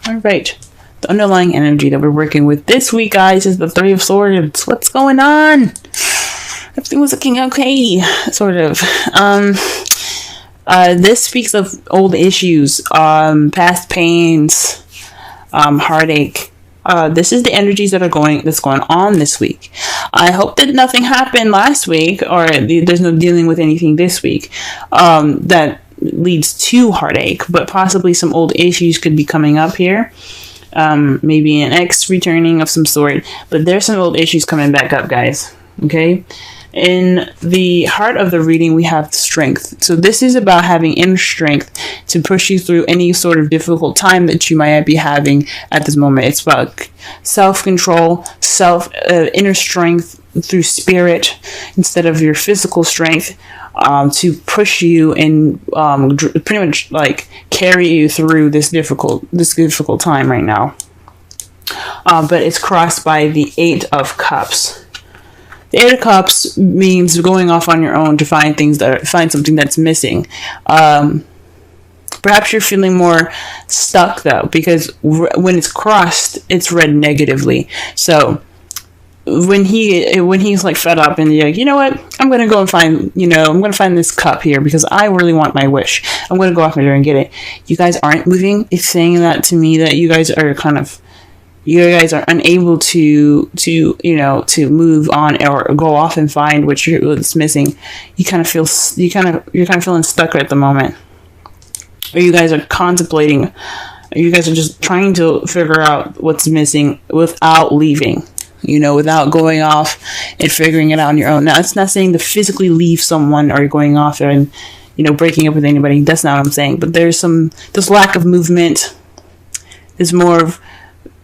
All right. The underlying energy that we're working with this week, guys, is the Three of Swords. What's going on? Everything was looking okay, sort of. This speaks of old issues, past pains, heartache. This is the energies that's going on this week. I hope that nothing happened last week, or there's no dealing with anything this week that leads to heartache, but possibly some old issues could be coming up here. Maybe an ex returning of some sort, but there's some old issues coming back up, guys. Okay. In the heart of the reading, we have strength. So this is about having inner strength to push you through any sort of difficult time that you might be having at this moment. It's about self-control, inner strength through spirit instead of your physical strength, to push you and pretty much like carry you through this difficult time right now. But it's crossed by the Eight of Cups. The Eight of Cups means going off on your own to find something that's missing. Perhaps you're feeling more stuck though, because when it's crossed, it's read negatively. So when he's like fed up and you're like, you know what, I'm gonna go and find this cup here because I really want my wish. I'm gonna go off there and get it. You guys aren't moving. It's saying that to me that you guys are unable to move on or go off and find what's missing. You're kind of feeling stuck at the moment, or you guys are contemplating. You guys are just trying to figure out what's missing without leaving. Without going off and figuring it out on your own. Now, it's not saying to physically leave someone or going off there and breaking up with anybody. That's not what I'm saying. But there's lack of movement. There's more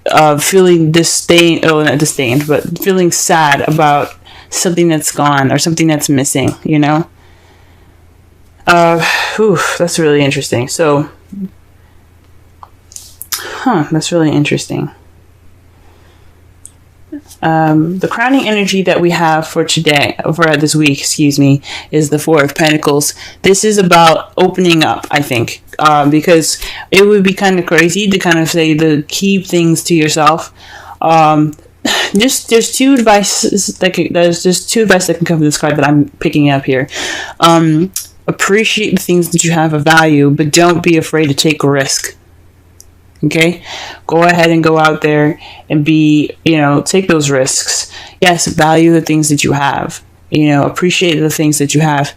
of feeling not disdained, but feeling sad about something that's gone or something that's missing, that's really interesting. So, that's really interesting. The crowning energy that we have for this week, is the Four of Pentacles. This is about opening up, I think, because it would be kind of crazy to kind of say to keep things to yourself. There's two advice that can come from this card that I'm picking up here. Appreciate the things that you have of value, but don't be afraid to take a risk. Okay, go ahead and go out there and take those risks. Yes, value the things that you have. Appreciate the things that you have,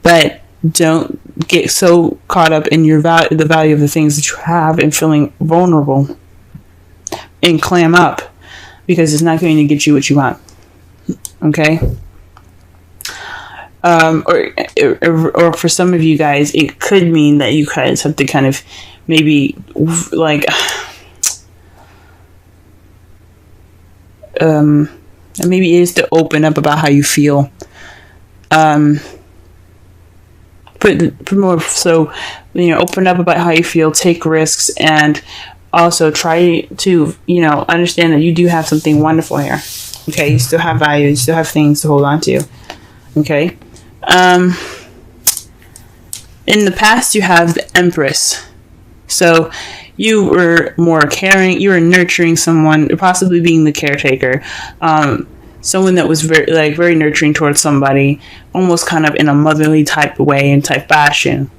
but don't get so caught up in the value of the things that you have and feeling vulnerable and clam up, because it's not going to get you what you want. Okay. Or for some of you guys, it could mean that you guys have to kind of maybe like maybe it is to open up about how you feel. Open up about how you feel, take risks, and also try to understand that you do have something wonderful here. Okay, you still have value, you still have things to hold on to. Okay. In the past, you have the Empress. So you were more caring, you were nurturing someone, possibly being the caretaker. Someone that was very nurturing towards somebody, almost kind of in a motherly type of way and type fashion.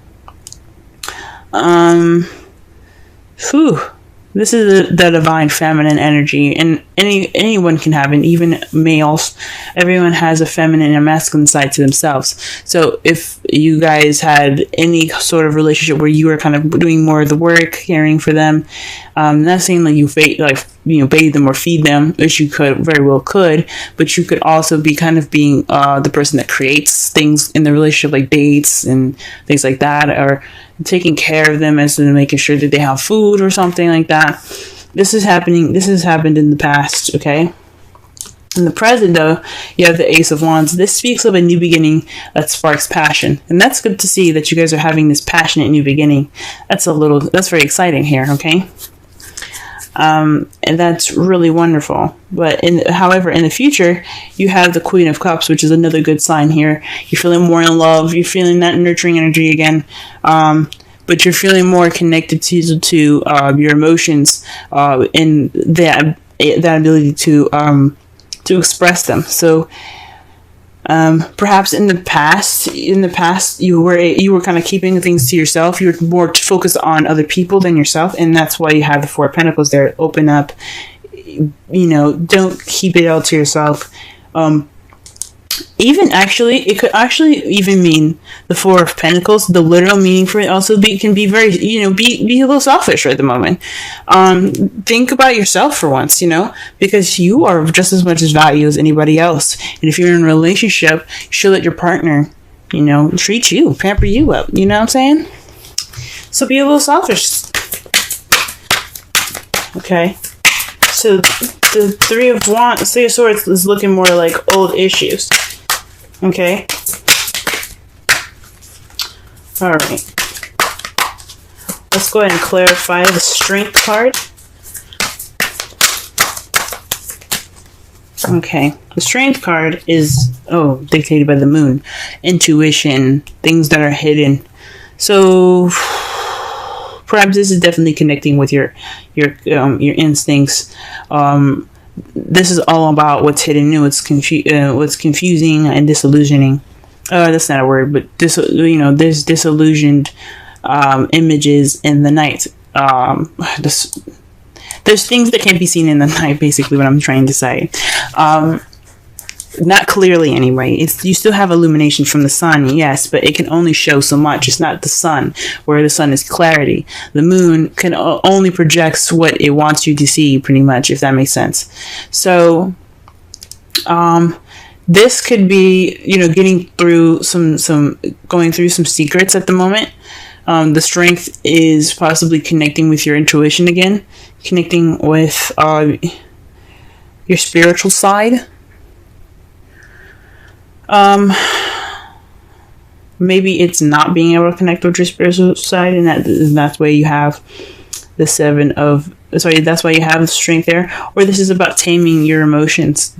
This is the divine feminine energy, and anyone can have it, even males. Everyone has a feminine and a masculine side to themselves. So if you guys had any sort of relationship where you were kind of doing more of the work, caring for them, not saying that you bathe them or feed them, which you very well could, but you could also be kind of being the person that creates things in the relationship, like dates and things like that, or taking care of them as in making sure that they have food or something like that. This has happened in the past, okay? In the present, though, you have the Ace of Wands. This speaks of a new beginning that sparks passion. And that's good to see that you guys are having this passionate new beginning. That's very exciting here, okay? And that's really wonderful. But however, in the future, you have the Queen of Cups, which is another good sign here. You're feeling more in love. You're feeling that nurturing energy again. but you're feeling more connected to your emotions, and that ability to express them. So perhaps in the past you were kind of keeping things to yourself. You were more focused on other people than yourself, and that's why you have the Four of Pentacles there. Open up, don't keep it all to yourself. Even actually, it could actually even mean the Four of Pentacles. The literal meaning for it also can be very, be a little selfish right at the moment. Think about yourself for once, because you are just as much as value as anybody else. And if you're in a relationship, you should let your partner, treat you, pamper you up. You know what I'm saying? So be a little selfish. Okay. So the Three of Swords is looking more like old issues. Okay. All right. Let's go ahead and clarify the Strength card. Okay. The Strength card is dictated by the Moon, intuition, things that are hidden. So perhaps this is definitely connecting with your instincts. This is all about what's hidden, what's confusing and disillusioning. That's not a word, but there's disillusioned images in the night. There's things that can't be seen in the night. Basically, what I'm trying to say. Not clearly anyway. You still have illumination from the sun, yes, but it can only show so much. It's not the sun, where the sun is clarity. The moon can only projects what it wants you to see, pretty much, if that makes sense. So, this could be, getting through going through some secrets at the moment. The Strength is possibly connecting with your intuition again, connecting with your spiritual side. Maybe it's not being able to connect with your spiritual side, and that's why you have the that's why you have the Strength there. Or this is about taming your emotions,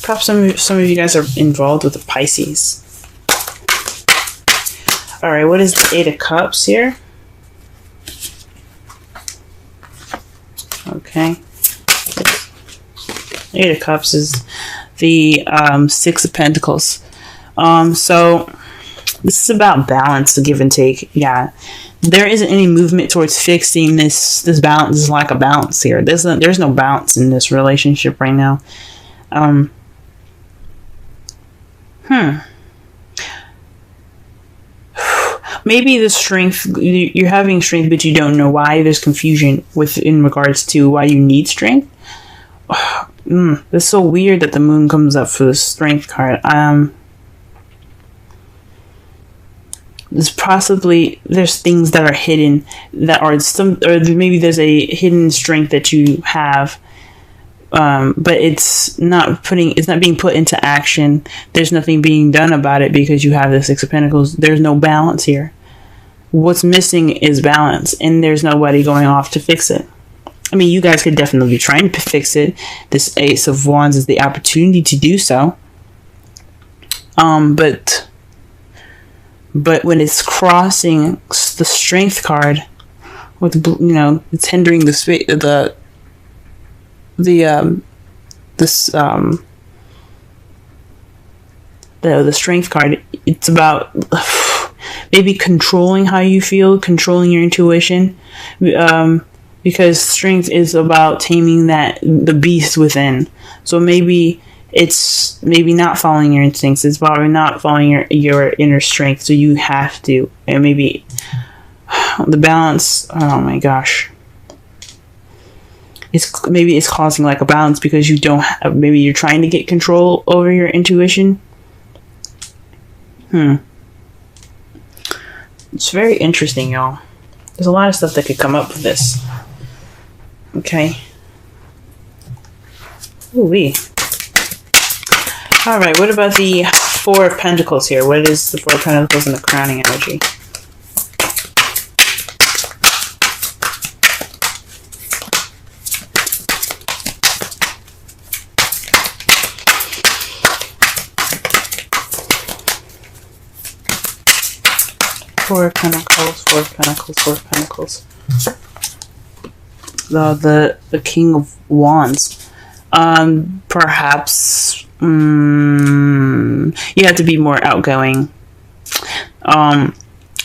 Perhaps some of you guys are involved with the Pisces. Alright, what is the Eight of Cups here? Okay. Eight of Cups is the Six of Pentacles. So this is about balance, the give and take. Yeah, there isn't any movement towards fixing this balance. This lack of balance here. There's no balance in this relationship right now. Maybe the Strength, you're having Strength, but you don't know why. There's confusion in regards to why you need Strength. It's so weird that the Moon comes up for the Strength card. There's things that are hidden that are or maybe there's a hidden strength that you have, but it's not being put into action. There's nothing being done about it because you have the Six of Pentacles. There's no balance here. What's missing is balance, and there's nobody going off to fix it. I mean, you guys could definitely be trying to fix it. This Ace of Wands is the opportunity to do so. But when it's crossing the Strength card, with it's hindering the Strength card. It's about maybe controlling how you feel, controlling your intuition. Because Strength is about taming the beast within. So maybe it's not following your instincts. It's probably not following your inner strength. So you have to. And maybe the balance. Oh my gosh. Maybe it's causing like a balance because you don't have. Maybe you're trying to get control over your intuition. It's very interesting, y'all. There's a lot of stuff that could come up with this. Okay. Ooh-wee. Alright, what about the Four of Pentacles here? What is the Four of Pentacles in the crowning energy? Four of Pentacles, Four of Pentacles, Four of Pentacles. The King of Wands. Perhaps you have to be more outgoing. Like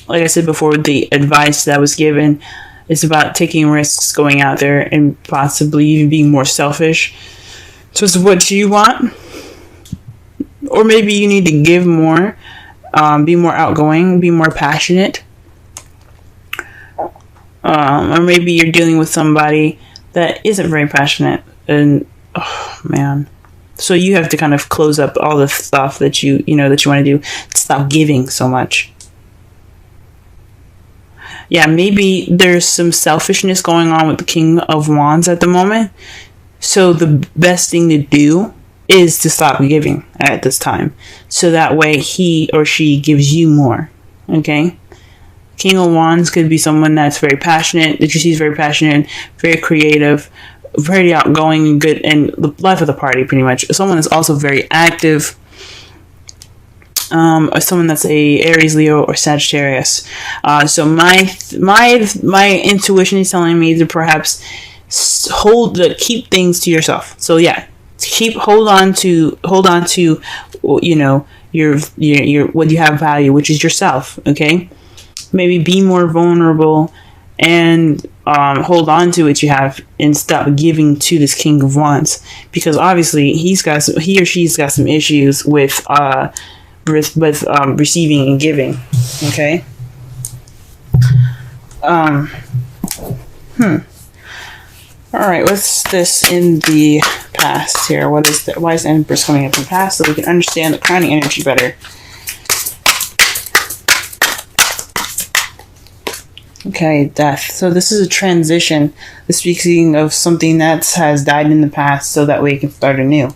I said before, the advice that was given is about taking risks, going out there, and possibly even being more selfish towards what you want. Or maybe you need to give more, be more outgoing, be more passionate. Or maybe you're dealing with somebody that isn't very passionate, and oh man, so you have to kind of close up all the stuff that you want to do. Stop giving so much. Yeah, maybe there's some selfishness going on with the King of Wands at the moment. So the best thing to do is to stop giving at this time. So that way he or she gives you more. Okay? King of Wands could be someone that's very passionate, that you see is very passionate, very creative, very outgoing and good, and the life of the party pretty much. Someone that's also very active. Or someone that's a Aries, Leo, or Sagittarius. So my intuition is telling me to perhaps keep things to yourself. So yeah, hold on to your what you have value, which is yourself. Okay, maybe be more vulnerable and hold on to what you have and stop giving to this King of Wands, because obviously he or she's got some issues with receiving and giving. Okay. All right, what's this in the past here? What is that? Why is the Empress coming up in the past, so we can understand the crowning energy better? Okay, death. So this is a transition. This speaking of something that has died in the past, so that way you can start anew.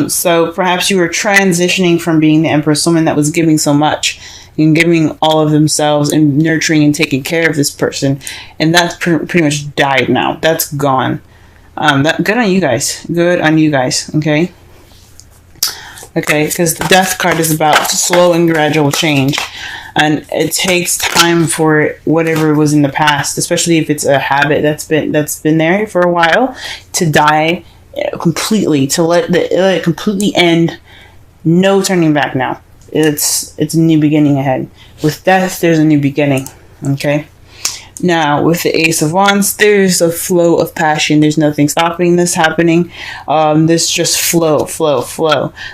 So perhaps you were transitioning from being the Empress, someone that was giving so much and giving all of themselves and nurturing and taking care of this person, and that's pretty much died now. That's gone. Good on you guys. Good on you guys. Okay. Okay, because the Death card is about slow and gradual change, and it takes time for whatever was in the past, especially if it's a habit that's been there for a while, to die completely, to let it completely end. No turning back now. It's a new beginning ahead. With Death, there's a new beginning. Okay. Now, with the Ace of Wands, there's a flow of passion. There's nothing stopping this happening. This just flow.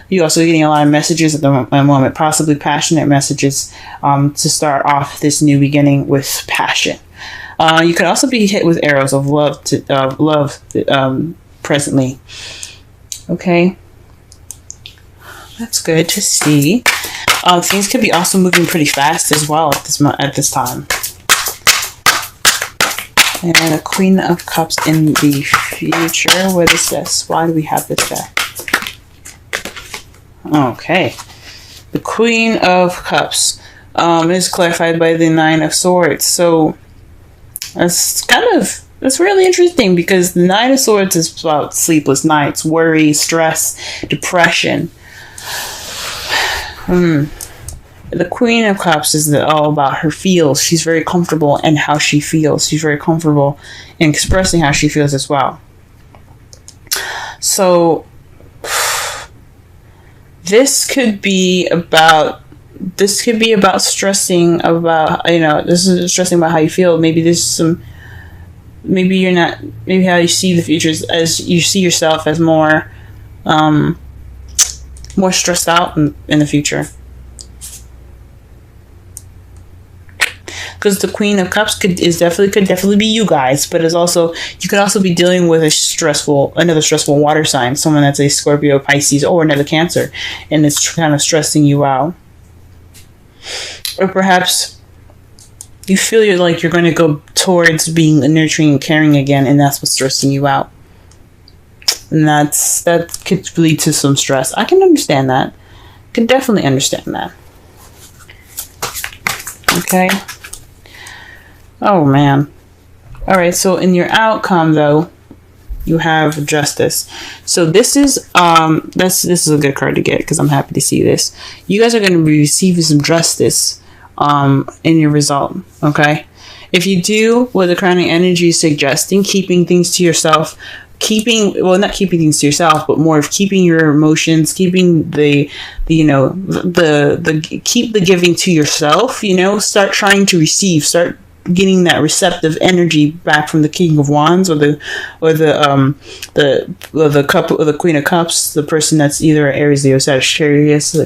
You're also getting a lot of messages at the moment, possibly passionate messages, to start off this new beginning with passion. You could also be hit with arrows of love presently. Okay, that's good to see. Things could be also moving pretty fast as well at this time. And a Queen of Cups in the future. What is this? Why do we have this there? Okay. The Queen of Cups is clarified by the Nine of Swords. So that's really interesting, because the Nine of Swords is about sleepless nights, worry, stress, depression. The Queen of Cups is all about her feels. She's very comfortable in how she feels. She's very comfortable in expressing how she feels as well. So this could be about stressing about, this is stressing about how you feel. Maybe maybe how you see the future is, as you see yourself as more stressed out in the future. Because the Queen of Cups could definitely be you guys, but you could also be dealing with another stressful water sign, someone that's a Scorpio, Pisces, or another Cancer, and it's kind of stressing you out. Or perhaps you feel you're going to go towards being nurturing and caring again, and that's what's stressing you out. And that could lead to some stress. I can understand that. Can definitely understand that. Okay. Oh man. Alright, so in your outcome though, you have Justice. So this is this is a good card to get, because I'm happy to see this. You guys are going to be receiving some justice in your result. Okay. If you do what the crowning energy is suggesting, keeping things to yourself, not keeping things to yourself, but more of keeping your emotions, keeping keep the giving to yourself, start trying to receive, start getting that receptive energy back from the King of Wands or the Queen of Cups, the person that's either Aries, Leo, Sagittarius,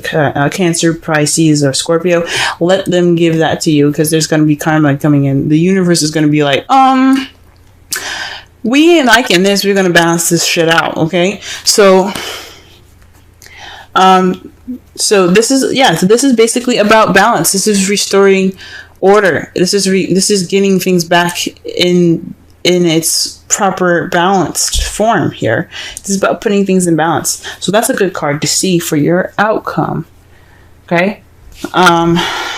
Cancer, Pisces, or Scorpio. Let them give that to you, because there's going to be karma coming in. The universe is going to be like, we ain't liking this. We're going to balance this shit out. Okay. So this is basically about balance. This is restoring order. This is getting things back in its proper balanced form here. This is about putting things in balance. So that's a good card to see for your outcome. Okay.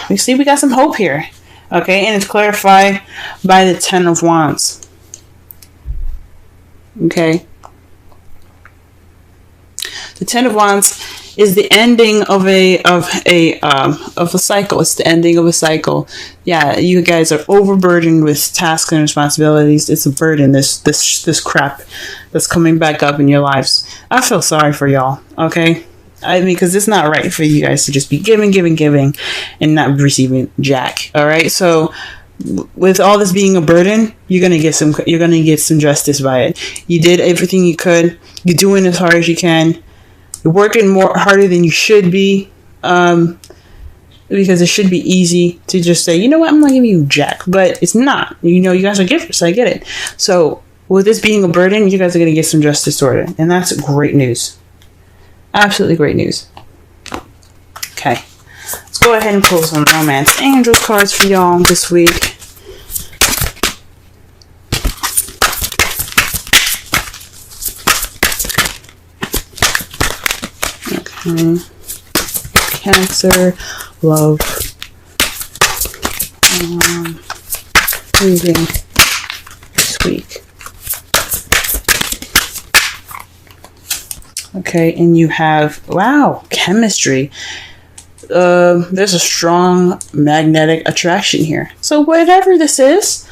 We see we got some hope here. Okay. And it's clarified by the 10 of Wands. Okay. The 10 of Wands is the ending of a cycle. It's the ending of a cycle. Yeah, you guys are overburdened with tasks and responsibilities. It's a burden. This crap that's coming back up in your lives. I feel sorry for y'all. Okay. I mean, because it's not right for you guys to just be giving, and not receiving jack. All right. So, with all this being a burden, you're gonna get some justice by it. You did everything you could. You're doing as hard as you can. You're working harder than you should be, because it should be easy to just say, you know what, I'm not giving you jack, but it's not. You guys are givers. I get it. So with this being a burden, you guys are gonna get some justice toward it, and that's great news. Absolutely great news. Okay. Let's go ahead and pull some Romance Angel cards for y'all this week. Okay. Cancer, love, reading this week. Okay, and you have, wow, chemistry. There's a strong magnetic attraction here. So whatever this is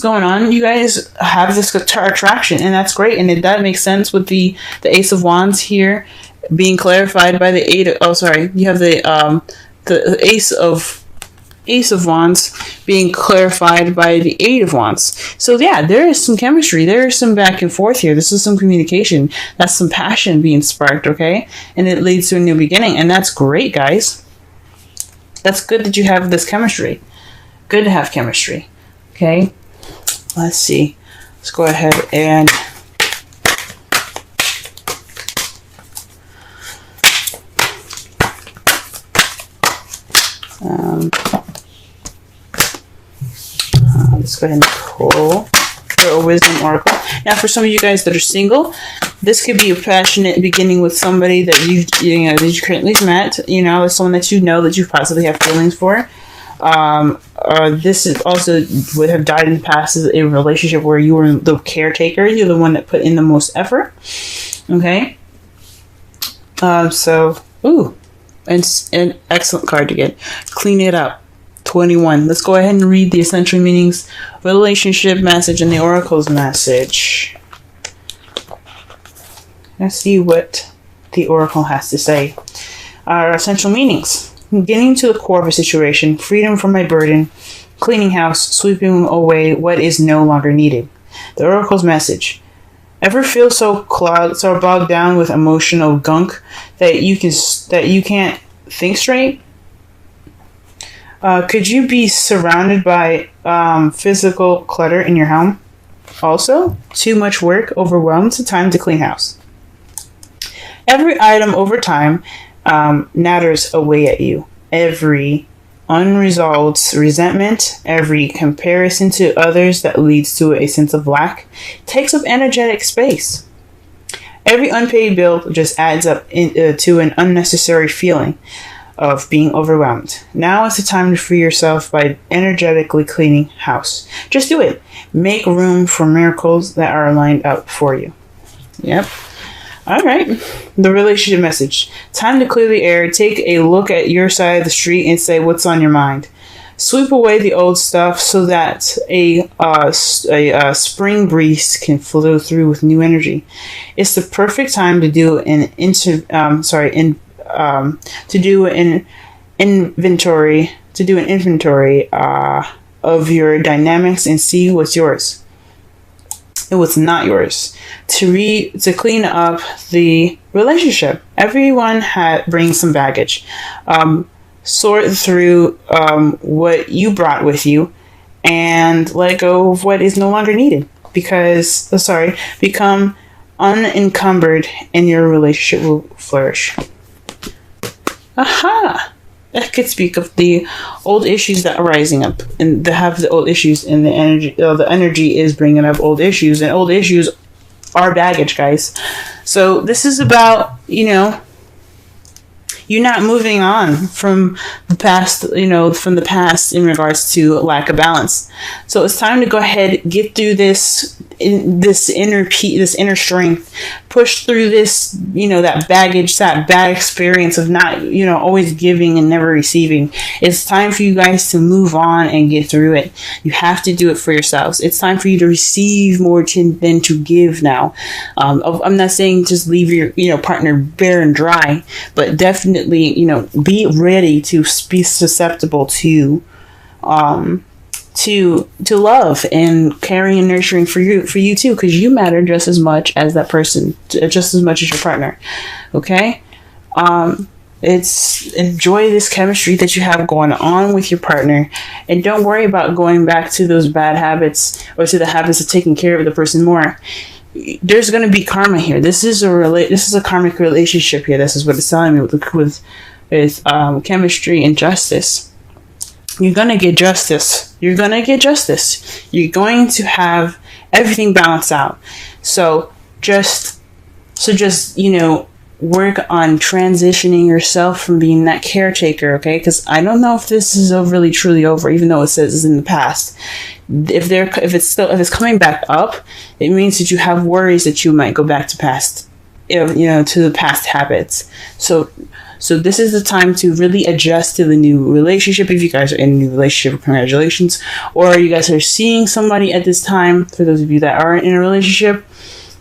going on, you guys have this attraction, and that's great. And that makes sense with the Ace of Wands here being clarified by the you have the Ace of Wands being clarified by the Eight of Wands. So yeah, there is some chemistry. There is some back and forth here. This is some communication. That's some passion being sparked, okay? And it leads to a new beginning. And that's great, guys. That's good that you have this chemistry. Good to have chemistry. Okay? Let's see. Let's go ahead and... let's go ahead and pull for a wisdom oracle. Now, for some of you guys that are single, this could be a passionate beginning with somebody that you currently met. Someone that that you possibly have feelings for. This is also would have died in the past as a relationship where you were the caretaker. You're the one that put in the most effort. Okay. And an excellent card to get. Clean it up. 21. Let's go ahead and read the essential meanings, relationship message, and the oracle's message. Let's see what the oracle has to say. Our essential meanings: getting to the core of a situation, freedom from my burden, cleaning house, sweeping away what is no longer needed. The oracle's message: ever feel so bogged down with emotional gunk that you can't think straight? Could you be surrounded by physical clutter in your home? Also, too much work overwhelms the time to clean house. Every item over time natters away at you. Every unresolved resentment, every comparison to others that leads to a sense of lack takes up energetic space. Every unpaid bill just adds up to an unnecessary feeling of being overwhelmed. Now is the time to free yourself by energetically cleaning house. Just do it. Make room for miracles that are lined up for you. Yep. All right. The relationship message. Time to clear the air. Take a look at your side of the street and say what's on your mind. Sweep away the old stuff so that a spring breeze can flow through with new energy. It's the perfect time to do an inventory of your dynamics and see what's yours and what's not yours. To clean up the relationship. Everyone brings some baggage. Sort through what you brought with you and let go of what is no longer needed become unencumbered and your relationship will flourish. Aha! That could speak of the old issues that are rising up and have the old issues and the energy is bringing up old issues, and old issues are baggage, guys. So this is about, you're not moving on from the past, in regards to lack of balance. So it's time to go ahead, get through this inner strength, push through this, that baggage, that bad experience of not, always giving and never receiving. It's time for you guys to move on and get through it. You have to do it for yourselves. It's time for you to receive more than to give now. I'm not saying just leave your, partner bare and dry, but definitely, be ready to be susceptible to love and caring and nurturing for you too, because you matter just as much as that person, just as much as your partner. Okay. It's enjoy this chemistry that you have going on with your partner, and don't worry about going back to those bad habits or to the habits of taking care of the person more. There's going to be karma here. This is a karmic relationship here. This is what it's telling me with chemistry and justice. You're going to get justice. You're going to have everything balanced out. So just work on transitioning yourself from being that caretaker, okay? Because I don't know if this is really truly over, even though it says it's in the past. If it's coming back up, it means that you have worries that you might go back to to the past habits. So this is the time to really adjust to the new relationship. If you guys are in a new relationship, congratulations. Or you guys are seeing somebody at this time, for those of you that aren't in a relationship,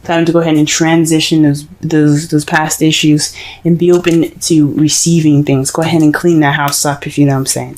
time to go ahead and transition those past issues and be open to receiving things. Go ahead and clean that house up, if you know what I'm saying.